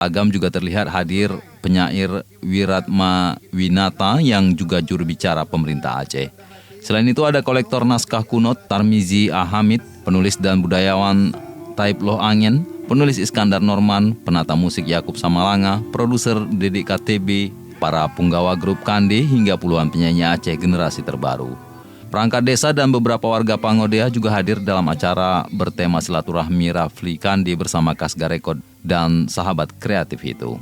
Agam juga terlihat hadir penyair Wiratma Winata yang juga juru bicara pemerintah Aceh. Selain itu ada kolektor naskah kuno Tarmizi Ahamid, penulis dan budayawan Taib Loh Angin, penulis Iskandar Norman, penata musik Yakub Samalanga, produser Dedik KTB, para punggawa grup Kande hingga puluhan penyanyi Aceh generasi terbaru. Perangkat desa dan beberapa warga Pangodea juga hadir dalam acara bertema silaturahmi Rafli Kande bersama Kasga Rekod dan sahabat kreatif itu.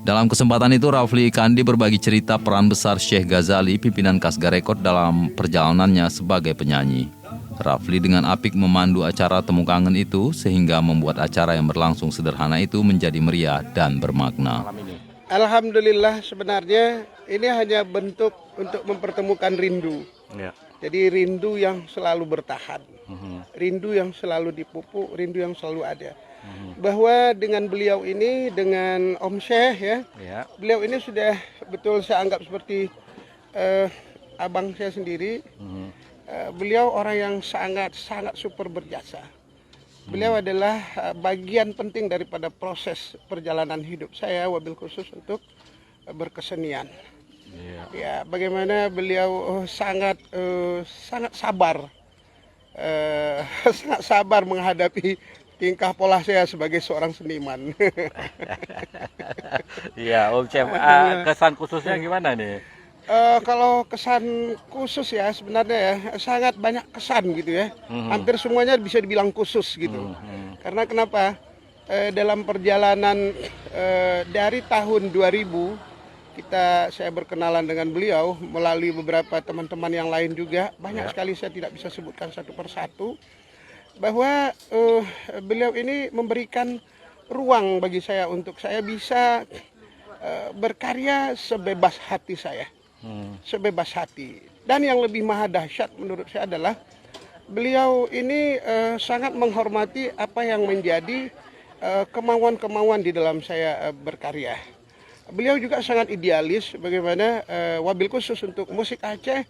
Dalam kesempatan itu, Rafli Kande berbagi cerita peran besar Syekh Ghazali, pimpinan Kasga Rekod dalam perjalanannya sebagai penyanyi. Rafli dengan apik memandu acara Temu Kangen itu sehingga membuat acara yang berlangsung sederhana itu menjadi meriah dan bermakna. Alhamdulillah, sebenarnya ini hanya bentuk untuk mempertemukan rindu. Ya. Jadi rindu yang selalu bertahan, rindu yang selalu dipupuk, rindu yang selalu ada. Bahwa dengan beliau ini, dengan Om Syekh ya, beliau ini sudah betul saya anggap seperti abang saya sendiri. Beliau orang yang sangat super berjasa. Beliau adalah bagian penting daripada proses perjalanan hidup saya, wabil khusus untuk berkesenian. Ya, bagaimana beliau sangat sabar, sangat sabar menghadapi tingkah pola saya sebagai seorang seniman. Iya, Om Syekh, kesan khususnya gimana nih? Kalau kesan khusus ya sebenarnya ya sangat banyak kesan gitu ya. Hampir semuanya bisa dibilang khusus gitu. Karena kenapa? Dalam perjalanan dari tahun 2000 saya berkenalan dengan beliau melalui beberapa teman-teman yang lain juga. Banyak sekali, saya tidak bisa sebutkan satu persatu. Bahwa beliau ini memberikan ruang bagi saya untuk saya bisa berkarya sebebas hati saya. Sebebas hati. Dan yang lebih maha dahsyat menurut saya adalah beliau ini sangat menghormati apa yang menjadi kemauan-kemauan di dalam saya berkarya. Beliau juga sangat idealis bagaimana wabil khusus untuk musik Aceh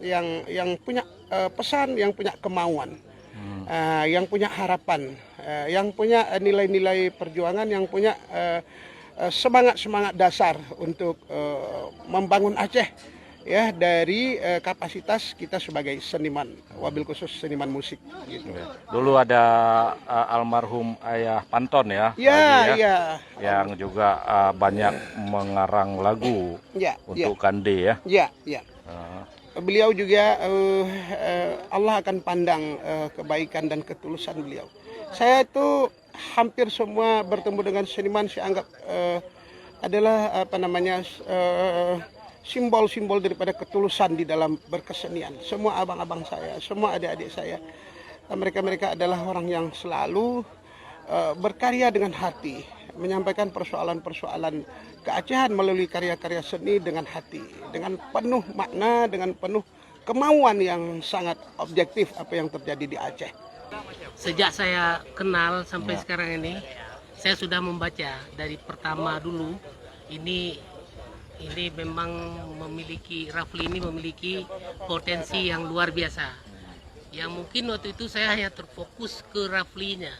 yang punya pesan, yang punya kemauan, yang punya harapan, yang punya nilai-nilai perjuangan, yang punya semangat dasar untuk membangun Aceh ya dari kapasitas kita sebagai seniman, wabil khusus seniman musik gitu. Dulu ada almarhum Ayah Panton ya, yang juga banyak mengarang lagu untuk Kande ya. Beliau juga Allah akan pandang kebaikan dan ketulusan beliau. Saya itu hampir semua bertemu dengan seniman saya anggap adalah simbol-simbol daripada ketulusan di dalam berkesenian. Semua abang-abang saya, semua adik-adik saya, mereka adalah orang yang selalu berkarya dengan hati, menyampaikan persoalan-persoalan keacehan melalui karya-karya seni dengan hati, dengan penuh makna, dengan penuh kemauan yang sangat objektif apa yang terjadi di Aceh. Sejak saya kenal sampai sekarang ini, saya sudah membaca dari pertama dulu. Ini memang Rafli ini memiliki potensi yang luar biasa. Yang mungkin waktu itu saya hanya terfokus ke Raflinya.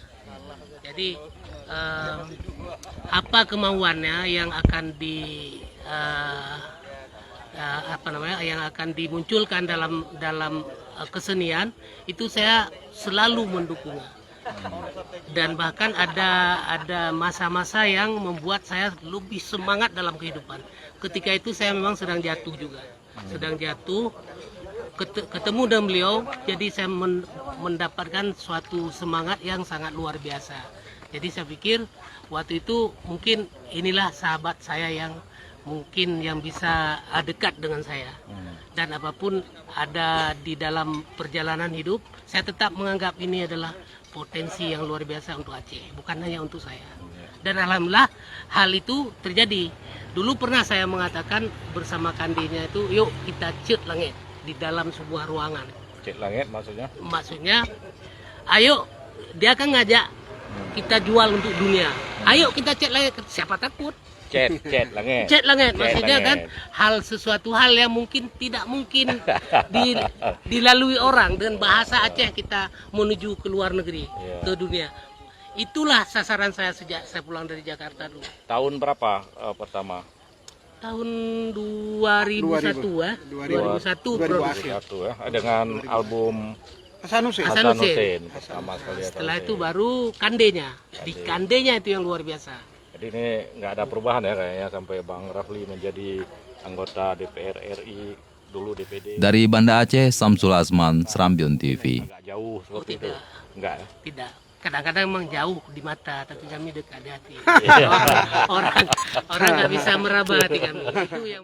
Jadi apa kemauannya yang akan dimunculkan dalam kesenian itu saya selalu mendukung. Dan bahkan ada masa-masa yang membuat saya lebih semangat dalam kehidupan. Ketika itu saya memang sedang jatuh juga, ketemu dengan beliau, jadi saya mendapatkan suatu semangat yang sangat luar biasa. Jadi saya pikir waktu itu mungkin inilah sahabat saya yang mungkin yang bisa dekat dengan saya. Dan apapun ada di dalam perjalanan hidup, saya tetap menganggap ini adalah potensi yang luar biasa untuk Aceh, bukan hanya untuk saya. Dan alhamdulillah hal itu terjadi. Dulu pernah saya mengatakan bersama Kandinya itu, yuk kita cut langit di dalam sebuah ruangan. Cut langit maksudnya? Maksudnya, ayo dia akan ngajak kita jual untuk dunia. Ayo kita cat langit, siapa takut? Cat langit. Cat langit maksudnya kan sesuatu hal yang mungkin tidak mungkin dilalui orang dengan bahasa Aceh kita menuju ke luar negeri, ke dunia. itulah sasaran saya sejak saya pulang dari Jakarta dulu. Tahun berapa pertama? Tahun 2001 ya. 2001 produksi. 2001 ya, dengan album Hasan Hussein. Hasan Hasan Hussein. Hussein pertama sekali. Hasan Setelah itu Hussein. baru kandenya. Di kandenya itu yang luar biasa. Jadi ini nggak ada perubahan ya kayaknya sampai Bang Rafli menjadi anggota DPR RI, dulu DPD. Dari Banda Aceh, Samsul Azman, Serambion TV. Agak jauh seperti itu. tidak. Enggak ya? Tidak. Kadang-kadang memang jauh di mata, tapi kami dekat di hati. Iya. Orang nggak bisa meraba hati kami. Itu yang